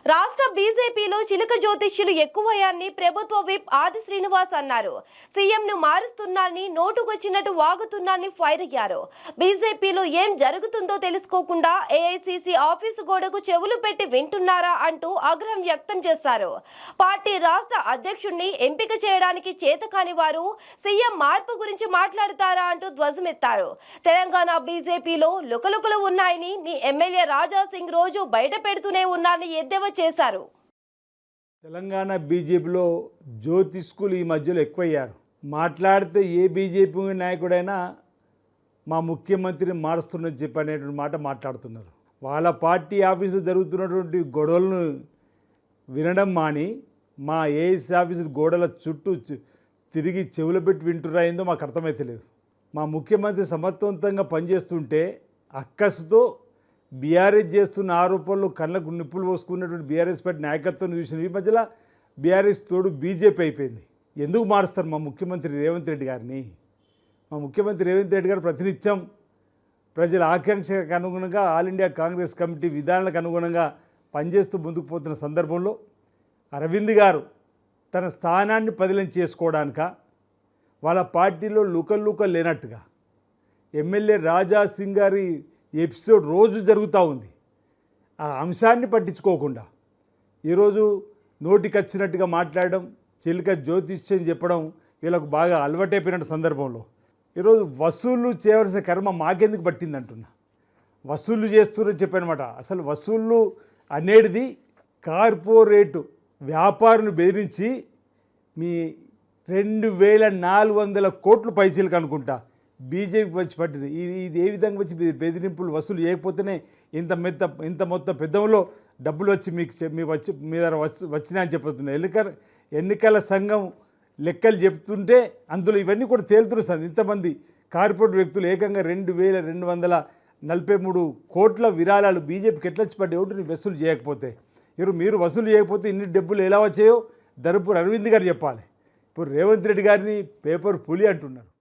రాష్ట్ర బీజేపీలో చిలక జ్యోతిష్యులు ఎక్కువయ్యారని ప్రభుత్వ విప్ ఆది శ్రీనివాస్ అన్నారు. సీఎంను మారుస్తున్నారని నోటుకొచ్చినట్టు వాగుతున్నారని ఫైర్ అయ్యారు. బీజేపీలో ఏం జరుగుతుందో తెలుసుకోకుండా ఏఐసీసీ ఆఫీసు గోడకు చెవులు పెట్టి వింటున్నారా అంటూ ఆగ్రహం వ్యక్తం చేశారు. పార్టీ రాష్ట్ర అధ్యక్షుడిని ఎంపిక చేయడానికి చేతకాని వారు సీఎం మార్పు గురించి మాట్లాడతారా అంటూ ధ్వజమెత్తారు. తెలంగాణ బీజేపీలో లుకలుకలు ఉన్నాయని మీ ఎమ్మెల్యే రాజా సింగ్ రోజు బయట పెడుతూనే ఉన్నారని ఎద్దేవా చేశారు. తెలంగాణ బీజేపీలో జ్యోతిష్కులు ఈ మధ్యలో ఎక్కువయ్యారు. మాట్లాడితే ఏ బీజేపీ నాయకుడైనా మా ముఖ్యమంత్రిని మారుస్తున్నది చెప్పనేటువంటి మాట మాట్లాడుతున్నారు. వాళ్ళ పార్టీ ఆఫీసులో జరుగుతున్నటువంటి గొడవలను వినడం మాని మా ఏఎస్ ఆఫీసు గోడల చుట్టూ తిరిగి చెవులు పెట్టి వింటురా ఏందో మాకు అర్థమైతలేదు. మా ముఖ్యమంత్రి సమర్థవంతంగా పనిచేస్తుంటే అక్కసుతో బీఆర్ఎస్ చేస్తున్న ఆరోపణలు కళ్ళకు నిప్పులు పోసుకున్నటువంటి బీఆర్ఎస్ పార్టీ నాయకత్వం చూసిన ఈ మధ్యలో బీఆర్ఎస్ తోడు బీజేపీ అయిపోయింది. ఎందుకు మారుస్తారు మా ముఖ్యమంత్రి రేవంత్ రెడ్డి గారిని? మా ముఖ్యమంత్రి రేవంత్ రెడ్డి గారు ప్రతినిత్యం ప్రజల ఆకాంక్షకు అనుగుణంగా ఆల్ ఇండియా కాంగ్రెస్ కమిటీ విధానాలకు అనుగుణంగా పనిచేస్తూ ముందుకు పోతున్న సందర్భంలో అరవింద్ గారు తన స్థానాన్ని బదిలీ చేసుకోవడానిక వాళ్ళ పార్టీలో లుకలు లేనట్టుగా ఎమ్మెల్యే రాజా సింగ్ గారి ఎపిసోడ్ రోజు జరుగుతూ ఉంది. ఆ అంశాన్ని పట్టించుకోకుండా ఈరోజు నోటికి వచ్చినట్టుగా మాట్లాడడం, చిలుక జ్యోతిష్యం చెప్పడం వీళ్ళకు బాగా అలవాటైపోయిన సందర్భంలో ఈరోజు వసూళ్ళు చేయవలసిన కర్మ మాకెందుకు పట్టిందంటున్నా. వసూళ్ళు చేస్తున్నారని చెప్పానమాట. అసలు వసూళ్ళు అనేది కార్పొరేటు వ్యాపారులు బెదిరించి మీ 2400 కోట్ల పైసలకు అనుకుంటా బీజేపీ వచ్చి పట్టింది. ఇది ఏ విధంగా వచ్చి బెదిరింపులు వసూలు చేయకపోతేనే ఇంత మొత్తం పెద్దంలో డబ్బులు వచ్చి మీ దగ్గర వచ్చినాయని చెప్తున్నారు. ఎన్నికల సంఘం లెక్కలు చెప్తుంటే అందులో ఇవన్నీ కూడా తేలుతున్నారు. ఇంతమంది కార్పొరేట్ వ్యక్తులు ఏకంగా 2243 కోట్ల విరాళాలు బీజేపీకి ఎట్లా వచ్చి పడ్డాయి ఒకటి వసూలు చేయకపోతే. మీరు వసూలు చేయకపోతే ఇన్ని డబ్బులు ఎలా వచ్చాయో ధర్మపురి అరవింద్ గారు చెప్పాలి. ఇప్పుడు రేవంత్ రెడ్డి గారిని పేపర్ పులి అంటున్నారు.